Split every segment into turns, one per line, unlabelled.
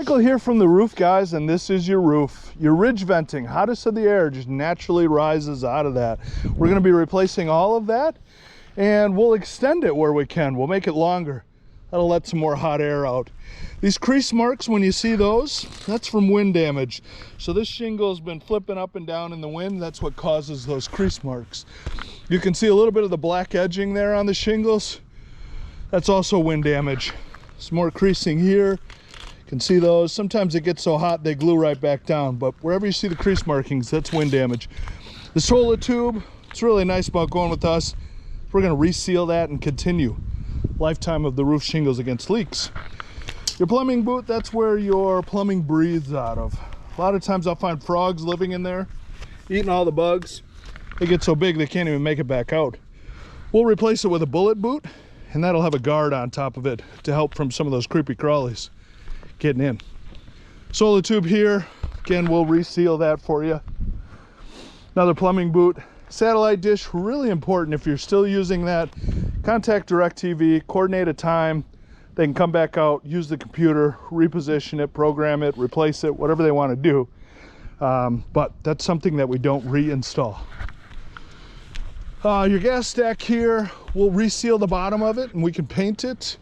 Michael here from the roof guys, and this is your roof. Your ridge venting, hottest of the air, just naturally rises out of that. We're going to be replacing all of that, and we'll extend it where we can. We'll make it longer. That'll let some more hot air out. These crease marks, when you see those, that's from wind damage. So this shingle has been flipping up and down in the wind. That's what causes those crease marks. You can see a little bit of the black edging there on the shingles. That's also wind damage. Some more creasing here. You can see those. Sometimes it gets so hot they glue right back down, but wherever you see the crease markings, that's wind damage. The solar tube, it's really nice about going with us. We're going to reseal that and continue lifetime of the roof shingles against leaks. Your plumbing boot, that's where your plumbing breathes out of. A lot of times I'll find frogs living in there, eating all the bugs. They get so big they can't even make it back out. We'll replace it with a bullet boot, and that'll have a guard on top of it to help from some of those creepy crawlies getting in. Solar tube here, again, we'll reseal that for you. Another plumbing boot. Satellite dish, really important. If you're still using that, contact DirecTV, coordinate a time. They can come back out, use the computer, reposition it, program it, replace it, whatever they want to do. But that's something that we don't reinstall. Your gas stack here, we'll reseal the bottom of it, and we can paint it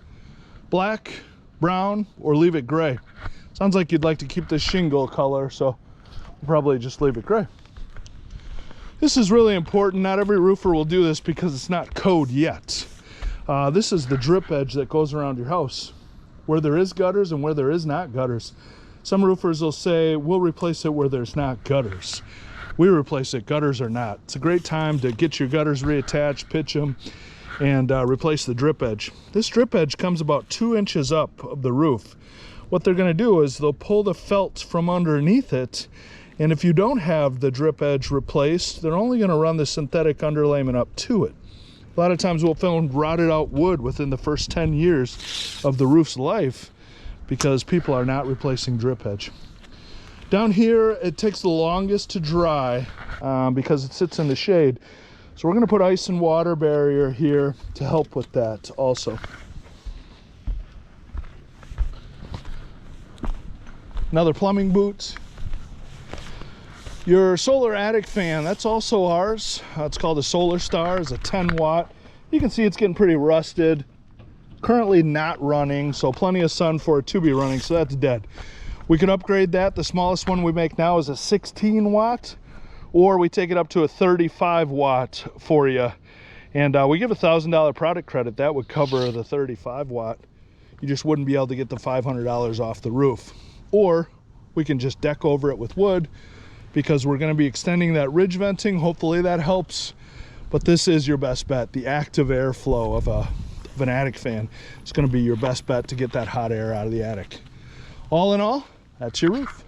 black, brown, or leave it gray. Sounds like you'd like to keep the shingle color, so we'll probably just leave it gray. This is really important. Not every roofer will do this because it's not code yet. This is the drip edge that goes around your house, where there is gutters and where there is not gutters. Some roofers will say, we'll replace it where there's not gutters. We replace it, gutters or not. It's a great time to get your gutters reattached, pitch them, and replace the drip edge. This drip edge comes about 2 inches up of the roof. What they're gonna do is they'll pull the felt from underneath it, and if you don't have the drip edge replaced, they're only gonna run the synthetic underlayment up to it. A lot of times we'll find rotted out wood within the first 10 years of the roof's life because people are not replacing drip edge. Down here, it takes the longest to dry because it sits in the shade. So we're gonna put ice and water barrier here to help with that also. Another plumbing boot. Your solar attic fan, that's also ours. It's called a Solar Star. It's a 10 watt. You can see it's getting pretty rusted. Currently not running, so plenty of sun for it to be running, so that's dead. We can upgrade that. The smallest one we make now is a 16 watt, or we take it up to a 35 watt for you. And we give $1,000 product credit. That would cover the 35 watt. You just wouldn't be able to get the $500 off the roof. Or we can just deck over it with wood, because we're going to be extending that ridge venting. Hopefully that helps, but this is your best bet. The active airflow of an attic fan is going to be your best bet to get that hot air out of the attic. All in all, that's your roof.